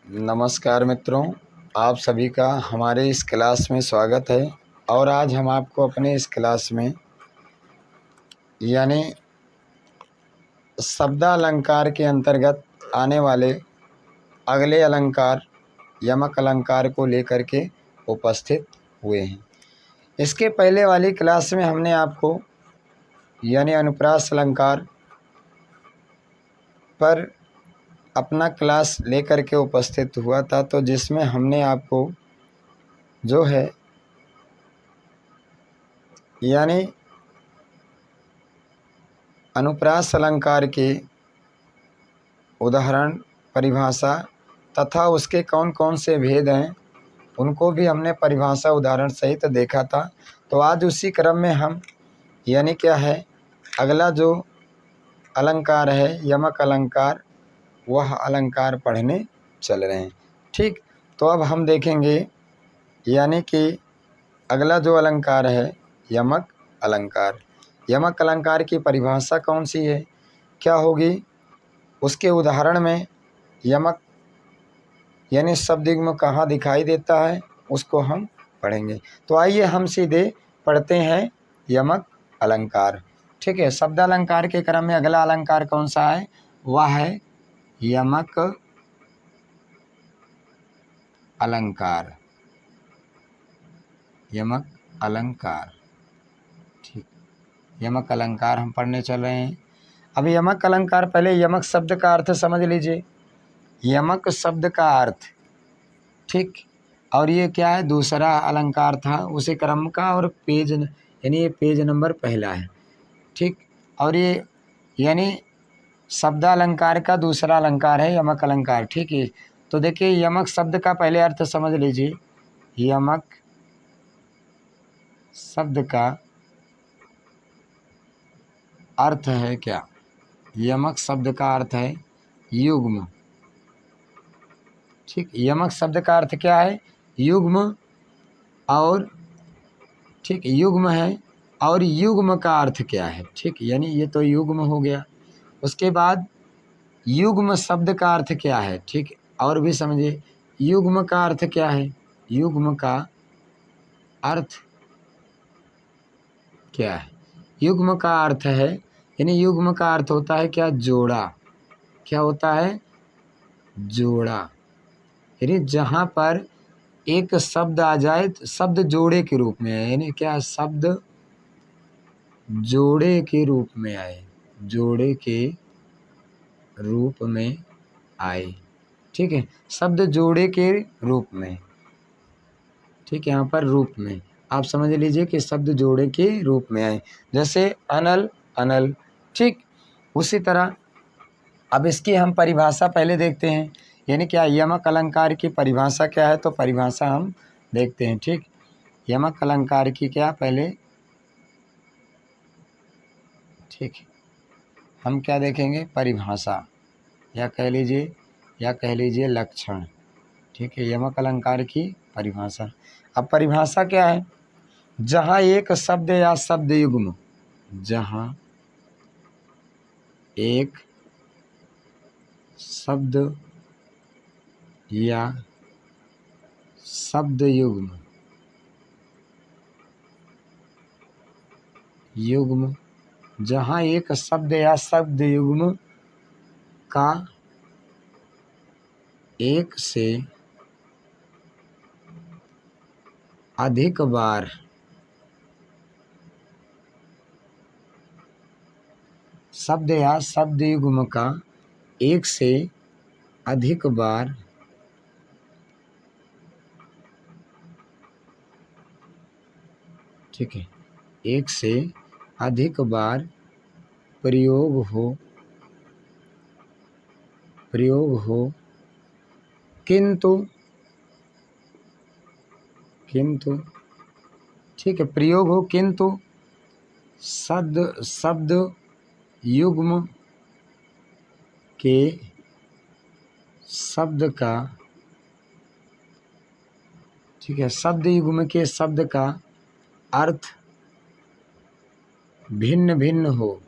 नमस्कार मित्रों, आप सभी का हमारे इस क्लास में स्वागत है। और आज हम आपको अपने इस क्लास में यानी शब्दालंकार के अंतर्गत आने वाले अगले अलंकार यमक अलंकार को लेकर के उपस्थित हुए हैं। इसके पहले वाली क्लास में हमने आपको यानी अनुप्रास अलंकार पर अपना क्लास लेकर के उपस्थित हुआ था, तो जिसमें हमने आपको जो है यानी अनुप्रास अलंकार के उदाहरण, परिभाषा तथा उसके कौन कौन से भेद हैं उनको भी हमने परिभाषा उदाहरण सहित देखा था। तो आज उसी क्रम में हम यानी क्या है अगला जो अलंकार है यमक अलंकार, वह अलंकार पढ़ने चल रहे हैं। ठीक, तो अब हम देखेंगे यानी कि अगला जो अलंकार है यमक अलंकार। यमक अलंकार की परिभाषा कौन सी है, क्या होगी, उसके उदाहरण में यमक यानी शब्द युग्म कहाँ दिखाई देता है उसको हम पढ़ेंगे। तो आइए हम सीधे पढ़ते हैं यमक अलंकार। ठीक है, शब्द अलंकार के क्रम में अगला अलंकार कौन सा है, वह है यमक अलंकार। यमक अलंकार, ठीक, यमक अलंकार हम पढ़ने चल रहे हैं। अब यमक अलंकार, पहले यमक शब्द का अर्थ समझ लीजिए। यमक शब्द का अर्थ, ठीक, और ये क्या है, दूसरा अलंकार था उसी क्रम का, और पेज यानी ये पेज नंबर पहला है। ठीक, और ये यानी शब्दालंकार का दूसरा अलंकार है यमक अलंकार। ठीक है, तो देखिए यमक शब्द का पहले अर्थ समझ लीजिए। यमक शब्द का अर्थ है क्या, यमक शब्द का अर्थ है युग्म। ठीक, यमक शब्द का अर्थ क्या है, युग्म। और ठीक, युग्म है, और युग्म का अर्थ क्या है, ठीक, यानी ये तो युग्म हो गया। उसके बाद युग्म शब्द का अर्थ क्या है, ठीक, और भी समझिए युग्म का अर्थ क्या है। युग्म का अर्थ क्या है, युग्म का अर्थ है यानी युग्म का अर्थ होता है क्या, जोड़ा। क्या होता है, जोड़ा, यानी जहाँ पर एक शब्द आ जाए तो शब्द जोड़े के रूप में है, यानी क्या, शब्द जोड़े के रूप में आए, जोड़े के रूप में आए। ठीक है, शब्द जोड़े के रूप में, ठीक, यहाँ पर रूप में आप समझ लीजिए कि शब्द जोड़े के रूप में आए, जैसे अनल, अनल। ठीक, उसी तरह अब इसकी हम परिभाषा पहले देखते हैं, यानी क्या यमक अलंकार की परिभाषा क्या है, तो परिभाषा हम देखते हैं। ठीक, यमक अलंकार की क्या पहले, ठीक, हम क्या देखेंगे, परिभाषा, या कह लीजिए लक्षण। ठीक है, यमक अलंकार की परिभाषा। अब परिभाषा क्या है, जहाँ एक शब्द या शब्द युग्म, जहाँ एक शब्द या शब्द युग्म जहाँ एक शब्द या शब्द युग्म का एक से अधिक बार शब्द या शब्द युग्म का एक से अधिक बार ठीक है, एक से अधिक बार प्रयोग हो किंतु ठीक है, प्रयोग हो किंतु शब्द युग्म के शब्द का, ठीक है, शब्द युग्म के शब्द का अर्थ भिन्न भिन्न हो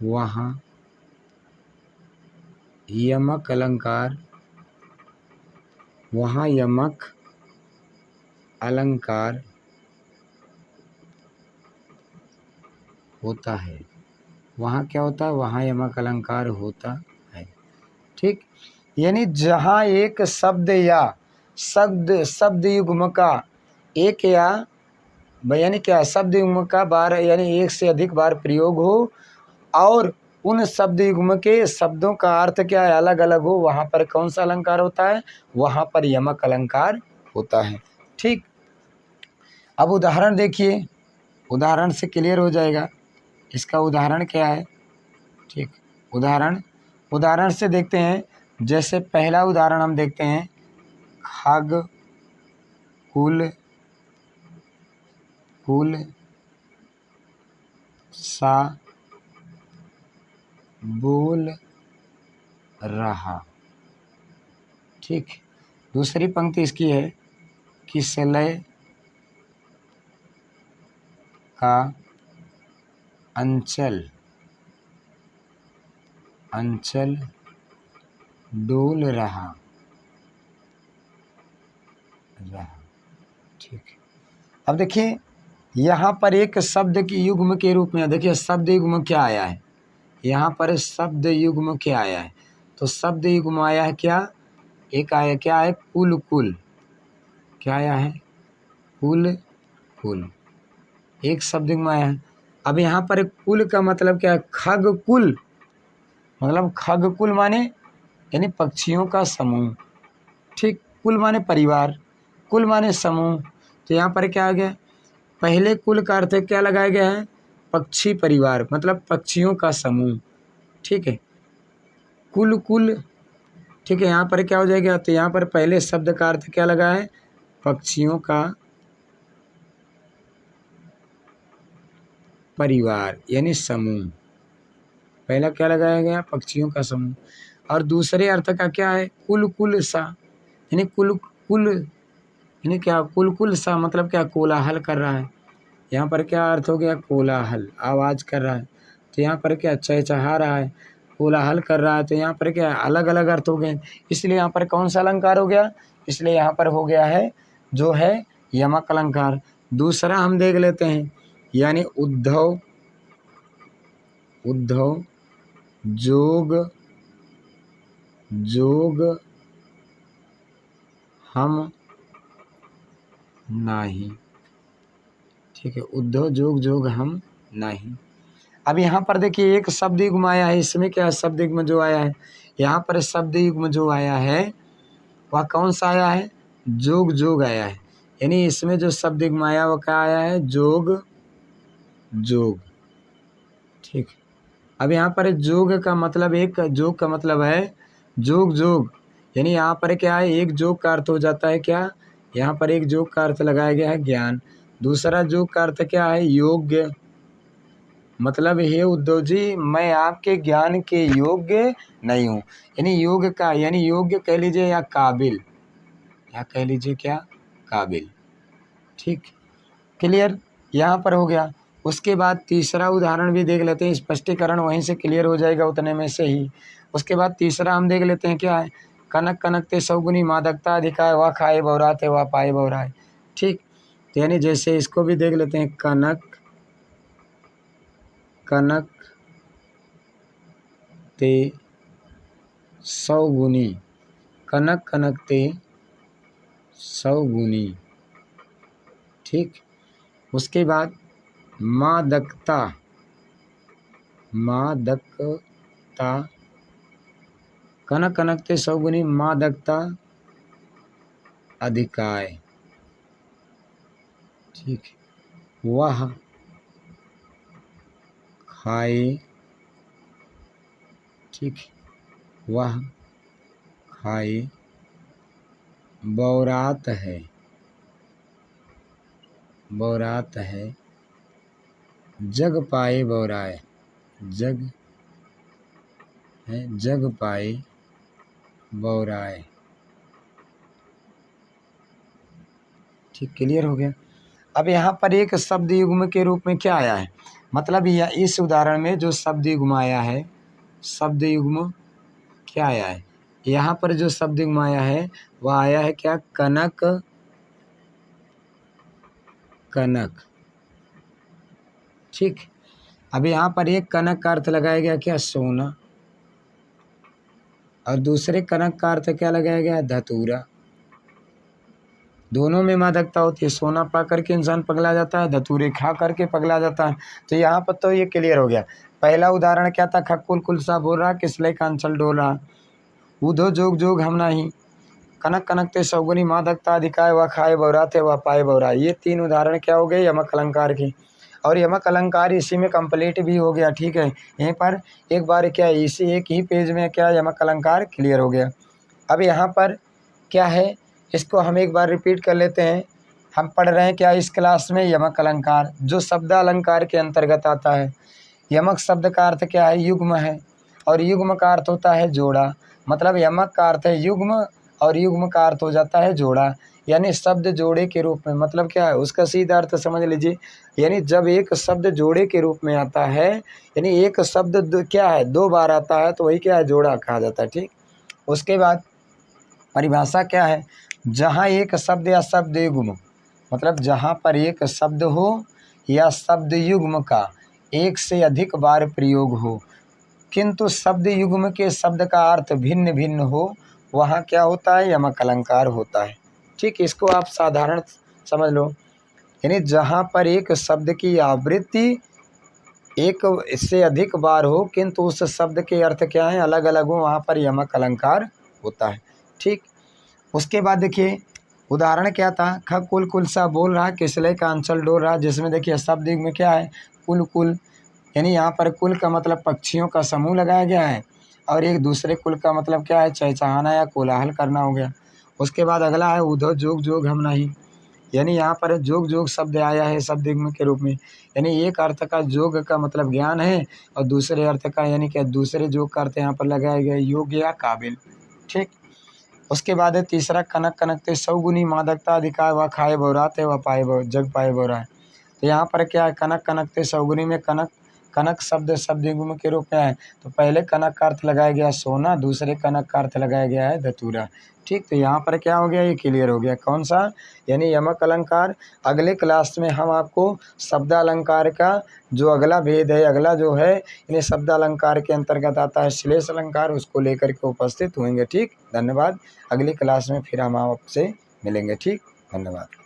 वहाँ यमक अलंकार, वहाँ यमक अलंकार होता है। वहाँ क्या होता है? वहाँ यमक अलंकार होता है। ठीक, यानी जहाँ एक शब्द या शब्द युग्म का एक या यानी क्या शब्द युग्म का बार यानी एक से अधिक बार प्रयोग हो और उन शब्द युग्म के शब्दों का अर्थ क्या है? अलग अलग हो, वहाँ पर कौन सा अलंकार होता है? वहाँ पर यमक अलंकार होता है। ठीक, अब उदाहरण देखिए, उदाहरण से क्लियर हो जाएगा। इसका उदाहरण क्या है? ठीक, उदाहरण से देखते हैं। जैसे पहला उदाहरण हम देखते हैं, खग कुल सा बोल रहा। ठीक, दूसरी पंक्ति इसकी है, किसलय का अंचल डोल रहा। ठीक, अब देखिए यहाँ पर एक शब्द की युग्म के रूप में, देखिए शब्द युग्म क्या आया है? यहाँ पर शब्द युग्म क्या आया है? तो शब्द युग्म आया है क्या? एक आया क्या है? कुल। क्या आया है? कुल। एक शब्द युग्म आया है। अब यहाँ पर कुल का मतलब क्या है? खग कुल, मतलब खग कुल माने यानी पक्षियों का समूह। ठीक, कुल माने परिवार, कुल माने समूह। तो यहाँ पर क्या आ गया? पहले कुल का अर्थ क्या लगाया गया है? पक्षी परिवार, मतलब पक्षियों का समूह। ठीक है, कुल। ठीक है, यहाँ पर क्या हो जाएगा? तो यहाँ पर पहले शब्द का अर्थ क्या लगा है? पक्षियों का परिवार यानी समूह। पहला क्या लगाया गया? पक्षियों का समूह। और दूसरे अर्थ का क्या है? कुल सा, यानी कुल यानी क्या? कुल सा मतलब क्या? कोलाहल कर रहा है। यहाँ पर क्या अर्थ हो गया? कोलाहल, आवाज़ कर रहा है। तो यहाँ पर क्या? चहचहा रहा है, कोलाहल कर रहा है। तो यहाँ पर क्या? अलग अलग अर्थ हो गए, इसलिए यहाँ पर कौन सा अलंकार हो गया? इसलिए यहाँ पर हो गया है जो है यमक अलंकार। दूसरा हम देख लेते हैं, यानी उद्धव जोग हम नाही। ठीक है, उद्धव जोग हम नहीं। अब यहाँ पर देखिए एक शब्द युग्म आया है। इसमें क्या शब्द युग्म जो आया है? यहाँ पर शब्द युग्म जो आया है वह कौन सा आया है? जोग आया है। यानी इसमें जो शब्द युग्म आया वो क्या आया है? जोग। ठीक, अब यहाँ पर जोग का मतलब, एक जोग का मतलब है जोग, यानी यहाँ पर क्या है? एक जोग का अर्थ हो जाता है क्या? यहाँ पर एक जोग का अर्थ लगाया गया है ज्ञान। दूसरा जोग का अर्थ क्या है? योग्य, मतलब हे उद्धव जी मैं आपके ज्ञान के योग्य नहीं हूँ। यानी योग का यानी योग्य कह लीजिए या काबिल, या कह लीजिए क्या? काबिल। ठीक, क्लियर यहाँ पर हो गया। उसके बाद तीसरा उदाहरण भी देख लेते हैं, स्पष्टीकरण वहीं से क्लियर हो जाएगा उतने में से ही। उसके बाद तीसरा हम देख लेते हैं क्या है? कनक ते सौगुनी मादकता अधिकार, वह खाए बौराते वह पाए बौराए। ठीक, तो यानी जैसे इसको भी देख लेते हैं, कनक ते सौगुनी, कनक ते सौगुनी। ठीक, उसके बाद मादकता कनक ते सौगुनी मादकता अधिकाय। ठीक, वह खाए। ठीक, वह खाए बौरात है जग पाए बौराए, जग पाए बौराए। ठीक, क्लियर हो गया। अब यहाँ पर एक शब्द युग्म के रूप में क्या आया है? मतलब यह इस उदाहरण में जो शब्द युग्म आया है, शब्द युग्म क्या आया है, यहाँ पर जो शब्द युग्म आया है वह आया है क्या, कनक, कनक। ठीक, अब यहाँ पर एक कनक का अर्थ लगाया गया क्या, सोना, और दूसरे कनक का अर्थ क्या लगाया गया, धतूरा। दोनों में मादकता होती है, सोना पा करके इंसान पगला जाता है, धतूरे खा करके पगला जाता है। तो यहाँ पर तो ये क्लियर हो गया। पहला उदाहरण क्या था, खक्कुल कुलसा बोल रहा, किसले कांचल डोल रहा, ऊधो जोग जोग हम नाही, कनक कनकते सौगुनी मादकता अधिकाय व खाए बौरा थे व पाए बौरा। ये 3 उदाहरण क्या हो गए, यमक अलंकार की। और यमक अलंकार इसी में कंप्लीट भी हो गया। ठीक है, यहीं पर एक बार क्या इसी एक ही पेज में क्या यमक अलंकार क्लियर हो गया। अब यहाँ पर क्या है, इसको हम एक बार रिपीट कर लेते हैं। हम पढ़ रहे हैं क्या इस क्लास में, यमक अलंकार जो शब्द अलंकार के अंतर्गत आता है। यमक शब्द का अर्थ क्या है, युग्म है, और युग्म का अर्थ होता है जोड़ा। मतलब यमक का अर्थ है युग्म और युग्म का अर्थ हो जाता है जोड़ा, यानी शब्द जोड़े के रूप में। मतलब क्या है, उसका सीधा अर्थ समझ लीजिए, यानी जब एक शब्द जोड़े के रूप में आता है, यानी एक शब्द क्या है 2 बार आता है, तो वही क्या है, जोड़ा कहा जाता है। ठीक, उसके बाद परिभाषा क्या है, जहाँ एक शब्द या शब्द युग्म, मतलब जहाँ पर एक शब्द हो या शब्द युग्म का एक से अधिक बार प्रयोग हो, किंतु शब्द युग्म के शब्द का अर्थ भिन्न भिन्न हो, वहाँ क्या होता है, यमक अलंकार होता है। ठीक, इसको आप साधारण समझ लो, यानी जहाँ पर एक शब्द की आवृत्ति एक से अधिक बार हो, किंतु उस शब्द के अर्थ क्या है, अलग अलग हो, वहाँ पर यमक अलंकार होता है। ठीक, उसके बाद देखिए उदाहरण क्या था, ख कुल कुलसा बोल रहा, किसले का अंचल डोल रहा, जिसमें देखिए शब्द युग्म में क्या है, कुल कुल, यानी यहाँ पर कुल का मतलब पक्षियों का समूह लगाया गया है, और एक दूसरे कुल का मतलब क्या है, चहचहाना या कोलाहल करना हो गया। उसके बाद अगला है उधो जोग जोग हम नहीं, यानी यहाँ पर जोग जोग शब्द आया है शब्द युग्म के रूप में, यानी एक अर्थ का जोग का मतलब ज्ञान है, और दूसरे अर्थ का यानी कि दूसरे जोग का अर्थ यहाँ पर लगाया गया योग्य या काबिल। ठीक, उसके बाद है तीसरा, कनक कनकते सौगुनी मादकता अधिकार व खाए बौराते व पाए जग पाए बौरा है। तो यहाँ पर क्या है, कनक कनकते सौगुनी में कनक, कनक शब्द शब्द युग्म के रूप में है, तो पहले कनक का अर्थ लगाया गया सोना, दूसरे कनक का अर्थ लगाया गया है धतूरा। ठीक, तो यहाँ पर क्या हो गया, ये क्लियर हो गया, कौन सा, यानी यमक अलंकार। अगले क्लास में हम आपको शब्द अलंकार का जो अगला भेद है, अगला जो है, यानी शब्द अलंकार के अंतर्गत आता है श्लेष अलंकार, उसको लेकर के उपस्थित होंगे। ठीक, धन्यवाद। अगली क्लास में फिर हम आपसे मिलेंगे। ठीक, धन्यवाद।